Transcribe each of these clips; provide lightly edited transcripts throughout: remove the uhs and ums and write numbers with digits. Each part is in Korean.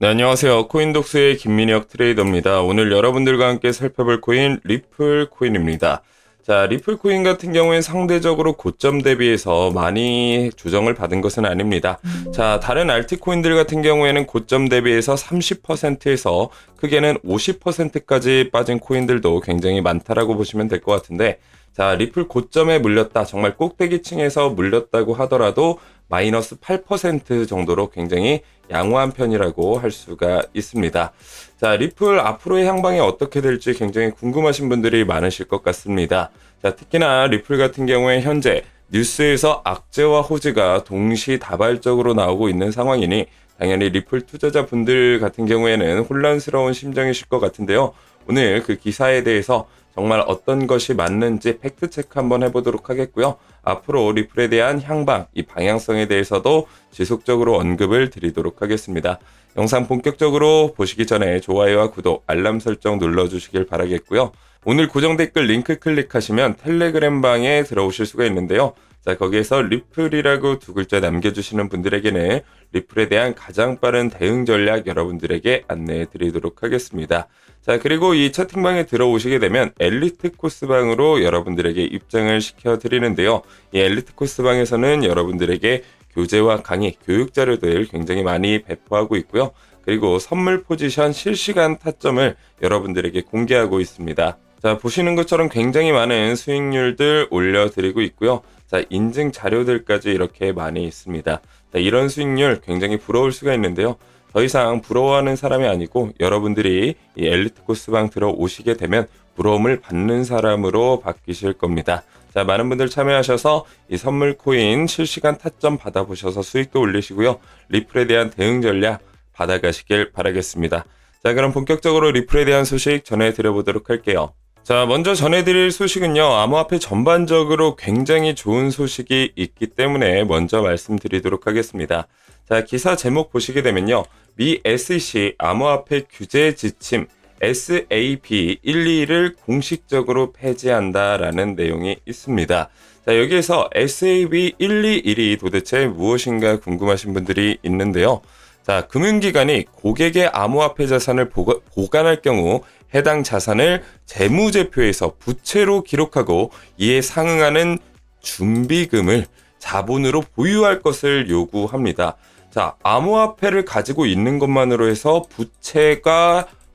네, 안녕하세요. 코인독스의 김민혁 트레이더입니다. 오늘 여러분들과 함께 살펴볼 코인 리플 코인입니다. 자, 리플 코인 같은 경우엔 상대적으로 고점 대비해서 많이 조정을 받은 것은 아닙니다. 자, 다른 알트코인들 같은 경우에는 고점 대비해서 30%에서 크게는 50%까지 빠진 코인들도 굉장히 많다라고 보시면 될 것 같은데, 자, 리플 고점에 물렸다, 정말 꼭대기층에서 물렸다고 하더라도 마이너스 8% 정도로 굉장히 양호한 편이라고 할 수가 있습니다. 자, 리플 앞으로의 향방이 어떻게 될지 굉장히 궁금하신 분들이 많으실 것 같습니다. 자, 특히나 리플 같은 경우에 현재 뉴스에서 악재와 호재가 동시다발적으로 나오고 있는 상황이니 당연히 리플 투자자분들 같은 경우에는 혼란스러운 심정이실 것 같은데요. 오늘 그 기사에 대해서 정말 어떤 것이 맞는지 팩트체크 한번 해보도록 하겠고요. 앞으로 리플에 대한 향방, 이 방향성에 대해서도 지속적으로 언급을 드리도록 하겠습니다. 영상 본격적으로 보시기 전에 좋아요와 구독, 알람 설정 눌러주시길 바라겠고요. 오늘 고정 댓글 링크 클릭하시면 텔레그램 방에 들어오실 수가 있는데요. 자, 거기에서 리플이라고 두 글자 남겨주시는 분들에게는 리플에 대한 가장 빠른 대응 전략 여러분들에게 안내해 드리도록 하겠습니다. 자, 그리고 이 채팅방에 들어오시게 되면 엘리트 코스방으로 여러분들에게 입장을 시켜 드리는데요. 이 엘리트 코스방에서는 여러분들에게 교재와 강의, 교육 자료들 굉장히 많이 배포하고 있고요. 그리고 선물 포지션 실시간 타점을 여러분들에게 공개하고 있습니다. 자, 보시는 것처럼 굉장히 많은 수익률들 올려드리고 있고요. 자, 인증 자료들까지 이렇게 많이 있습니다. 자, 이런 수익률 굉장히 부러울 수가 있는데요. 더 이상 부러워하는 사람이 아니고 여러분들이 이 엘리트 코스방 들어오시게 되면 부러움을 받는 사람으로 바뀌실 겁니다. 자, 많은 분들 참여하셔서 이 선물 코인 실시간 타점 받아보셔서 수익도 올리시고요. 리플에 대한 대응 전략 받아가시길 바라겠습니다. 자, 그럼 본격적으로 리플에 대한 소식 전해드려보도록 할게요. 자, 먼저 전해드릴 소식은요, 암호화폐 전반적으로 굉장히 좋은 소식이 있기 때문에 먼저 말씀드리도록 하겠습니다. 자, 기사 제목 보시게 되면요, 미 SEC 암호화폐 규제 지침 SAB 121을 공식적으로 폐지한다라는 내용이 있습니다. 자, 여기에서 SAB 121이 도대체 무엇인가 궁금하신 분들이 있는데요. 자, 금융기관이 고객의 암호화폐 자산을 보관할 경우 해당 자산을 재무제표에서 부채로 기록하고 이에 상응하는 준비금을 자본으로 보유할 것을 요구합니다. 자, 암호화폐를 가지고 있는 것만으로 해서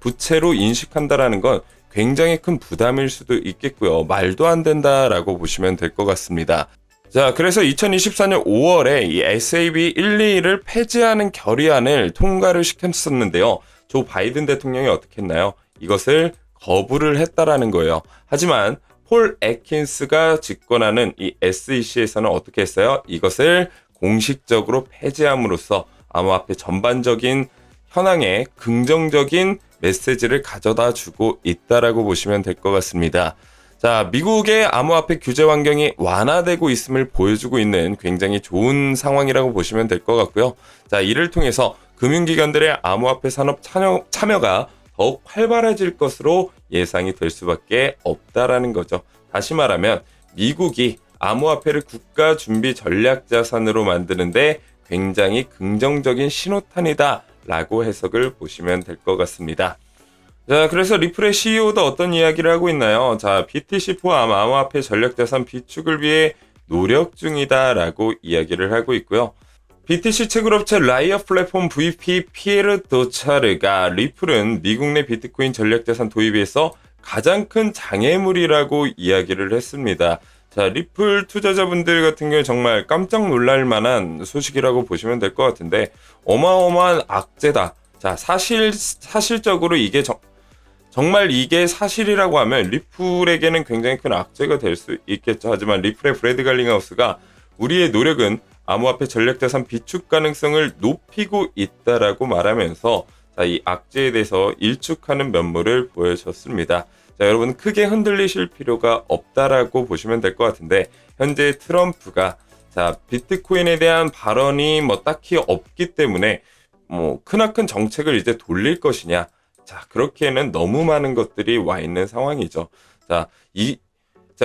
부채로 인식한다라는 건 굉장히 큰 부담일 수도 있겠고요. 말도 안 된다라고 보시면 될 것 같습니다. 자, 그래서 2024년 5월에 이 SAB 121을 폐지하는 결의안을 통과를 시켰었는데요. 조 바이든 대통령이 어떻게 했나요? 이것을 거부를 했다라는 거예요. 하지만 폴 애킨스가 집권하는 이 SEC에서는 어떻게 했어요? 이것을 공식적으로 폐지함으로써 암호화폐 전반적인 현황에 긍정적인 메시지를 가져다 주고 있다라고 보시면 될 것 같습니다. 자, 미국의 암호화폐 규제 환경이 완화되고 있음을 보여주고 있는 굉장히 좋은 상황이라고 보시면 될 것 같고요. 자, 이를 통해서 금융기관들의 암호화폐 산업 참여가 더욱 활발해질 것으로 예상이 될 수밖에 없다라는 거죠. 다시 말하면 미국이 암호화폐를 국가 준비 전략 자산으로 만드는데 굉장히 긍정적인 신호탄이다라고 해석을 보시면 될 것 같습니다. 자, 그래서 리플의 CEO도 어떤 이야기를 하고 있나요? 자, BTC 포함 암호화폐 전략자산 비축을 위해 노력 중이다라고 이야기를 하고 있고요. BTC 채굴업체 라이어 플랫폼 VP 피에르 도차르가 리플은 미국 내 비트코인 전략자산 도입에서 가장 큰 장애물이라고 이야기를 했습니다. 자, 리플 투자자분들 같은 경우에 정말 깜짝 놀랄 만한 소식이라고 보시면 될 것 같은데 어마어마한 악재다. 자, 사실적으로 이게 정말 이게 사실이라고 하면 리플에게는 굉장히 큰 악재가 될 수 있겠죠. 하지만 리플의 브래드 갈링하우스가 우리의 노력은 암호화폐 전략자산 비축 가능성을 높이고 있다라고 말하면서 자, 이 악재에 대해서 일축하는 면모를 보여줬습니다. 자, 여러분 크게 흔들리실 필요가 없다라고 보시면 될 것 같은데 현재 트럼프가 자, 비트코인에 대한 발언이 딱히 없기 때문에 크나큰 정책을 이제 돌릴 것이냐. 자, 그렇기에는 너무 많은 것들이 와 있는 상황이죠. 자,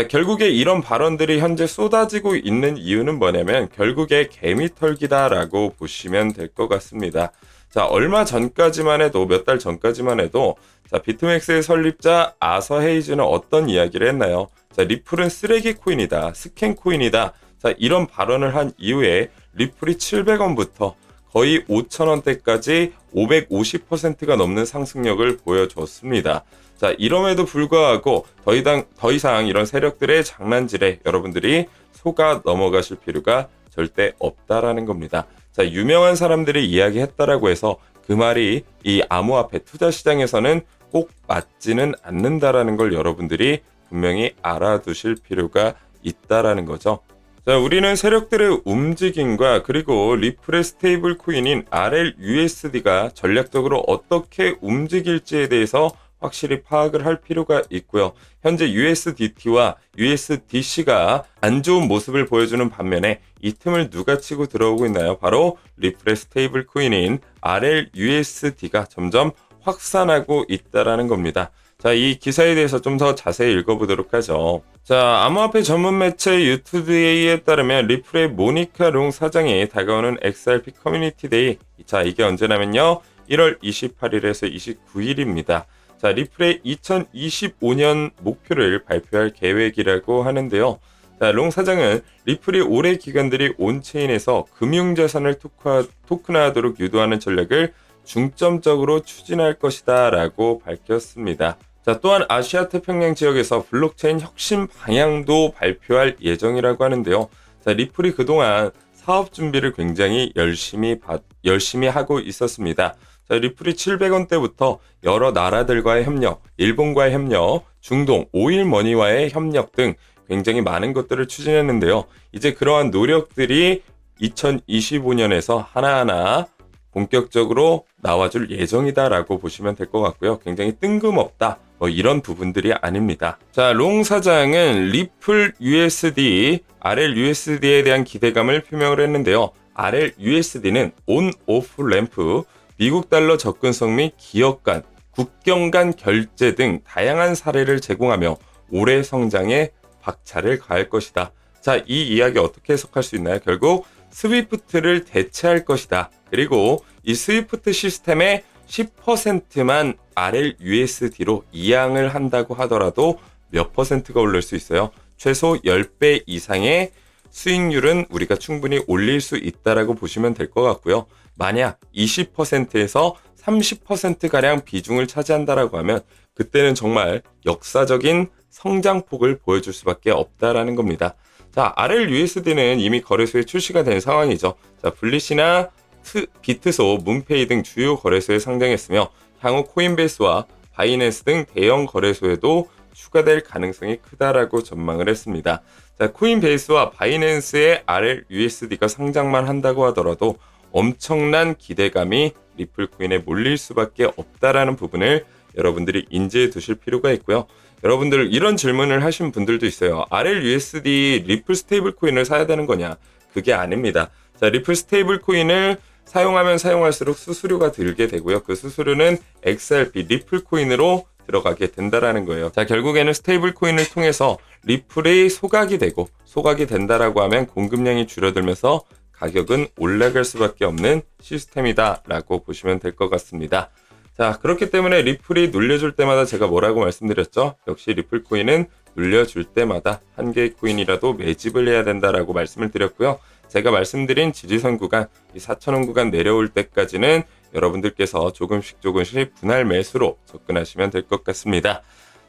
결국에 이런 발언들이 현재 쏟아지고 있는 이유는 뭐냐면 결국에 개미털기다라고 보시면 될 것 같습니다. 자, 얼마 전까지만 해도, 몇 달 전까지만 해도, 자, 비트맥스의 설립자 아서 헤이즈는 어떤 이야기를 했나요? 자, 리플은 쓰레기 코인이다, 스캔 코인이다. 자, 이런 발언을 한 이후에 리플이 700원부터 거의 5,000원대까지 550%가 넘는 상승력을 보여줬습니다. 자, 이럼에도 불구하고 더 이상 이런 세력들의 장난질에 여러분들이 속아 넘어가실 필요가 절대 없다라는 겁니다. 자, 유명한 사람들이 이야기했다라고 해서 그 말이 이 암호화폐 투자 시장에서는 꼭 맞지는 않는다라는 걸 여러분들이 분명히 알아두실 필요가 있다라는 거죠. 자, 우리는 세력들의 움직임과 그리고 리플의 스테이블 코인인 RLUSD가 전략적으로 어떻게 움직일지에 대해서 확실히 파악을 할 필요가 있고요. 현재 USDT와 USDC가 안 좋은 모습을 보여주는 반면에 이 틈을 누가 치고 들어오고 있나요? 바로 리플의 스테이블 코인인 RLUSD가 점점 확산하고 있다라는 겁니다. 자, 이 기사에 대해서 좀 더 자세히 읽어보도록 하죠. 자, 암호화폐 전문 매체 유투데이에 따르면 리플의 모니카 롱 사장이 다가오는 XRP 커뮤니티 데이, 자, 이게 언제냐면요 1월 28일에서 29일입니다. 자, 리플의 2025년 목표를 발표할 계획이라고 하는데요. 자, 롱 사장은 리플이 올해 기관들이 온체인에서 금융자산을 토큰화하도록 유도하는 전략을 중점적으로 추진할 것이다 라고 밝혔습니다. 자, 또한 아시아 태평양 지역에서 블록체인 혁신 방향도 발표할 예정이라고 하는데요. 자, 리플이 그동안 사업 준비를 굉장히 열심히 하고 있었습니다. 자, 리플이 700원대부터 여러 나라들과의 협력, 일본과의 협력, 중동, 오일머니와의 협력 등 굉장히 많은 것들을 추진했는데요. 이제 그러한 노력들이 2025년에서 하나하나 본격적으로 나와줄 예정이다라고 보시면 될 것 같고요. 굉장히 뜬금없다, 뭐 이런 부분들이 아닙니다. 자, 롱 사장은 리플 USD, RLUSD에 대한 기대감을 표명을 했는데요. RLUSD는 온, 오프 램프, 미국 달러 접근성 및 기업 간, 국경 간 결제 등 다양한 사례를 제공하며 올해 성장에 박차를 가할 것이다. 자, 이 이야기 어떻게 해석할 수 있나요? 결국 스위프트를 대체할 것이다. 그리고 이 스위프트 시스템의 10%만 RLUSD로 이양을 한다고 하더라도 몇 %가 오를 수 있어요? 최소 10배 이상의 수익률은 우리가 충분히 올릴 수 있다라고 보시면 될 것 같고요. 만약 20%에서 30%가량 비중을 차지한다라고 하면 그때는 정말 역사적인 성장폭을 보여줄 수밖에 없다라는 겁니다. 자, RLUSD는 이미 거래소에 출시가 된 상황이죠. 자, 블리시나 비트소, 문페이 등 주요 거래소에 상장했으며 향후 코인베이스와 바이낸스 등 대형 거래소에도 추가될 가능성이 크다라고 전망을 했습니다. 자, 코인베이스와 바이낸스의 RLUSD가 상장만 한다고 하더라도 엄청난 기대감이 리플 코인에 몰릴 수밖에 없다라는 부분을 여러분들이 인지해 두실 필요가 있고요. 여러분들 이런 질문을 하신 분들도 있어요. RLUSD 리플 스테이블 코인을 사야 되는 거냐? 그게 아닙니다. 자, 리플 스테이블 코인을 사용하면 사용할수록 수수료가 들게 되고요. 그 수수료는 XRP 리플 코인으로 들어가게 된다라는 거예요. 자, 결국에는 스테이블 코인을 통해서 리플이 소각이 되고 소각이 된다라고 하면 공급량이 줄어들면서 가격은 올라갈 수밖에 없는 시스템이다라고 보시면 될 것 같습니다. 자, 그렇기 때문에 리플이 눌려줄 때마다 제가 뭐라고 말씀드렸죠? 역시 리플 코인은 눌려줄 때마다 한 개의 코인이라도 매집을 해야 된다라고 말씀을 드렸고요. 제가 말씀드린 지지선 구간, 이 4,000원 구간 내려올 때까지는 여러분들께서 조금씩 분할 매수로 접근하시면 될 것 같습니다.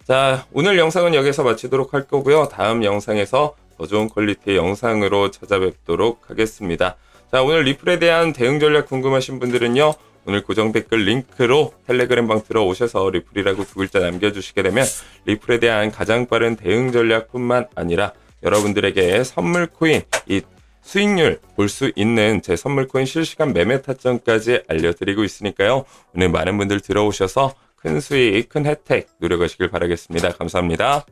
자, 오늘 영상은 여기서 마치도록 할 거고요. 다음 영상에서 더 좋은 퀄리티의 영상으로 찾아뵙도록 하겠습니다. 자, 오늘 리플에 대한 대응 전략 궁금하신 분들은요. 오늘 고정 댓글 링크로 텔레그램 방 들어오셔서 리플이라고 두 글자 남겨주시게 되면 리플에 대한 가장 빠른 대응 전략뿐만 아니라 여러분들에게 선물 코인, 이 수익률 볼 수 있는 제 선물 코인 실시간 매매 타점까지 알려드리고 있으니까요. 오늘 많은 분들 들어오셔서 큰 수익, 큰 혜택 누려가시길 바라겠습니다. 감사합니다.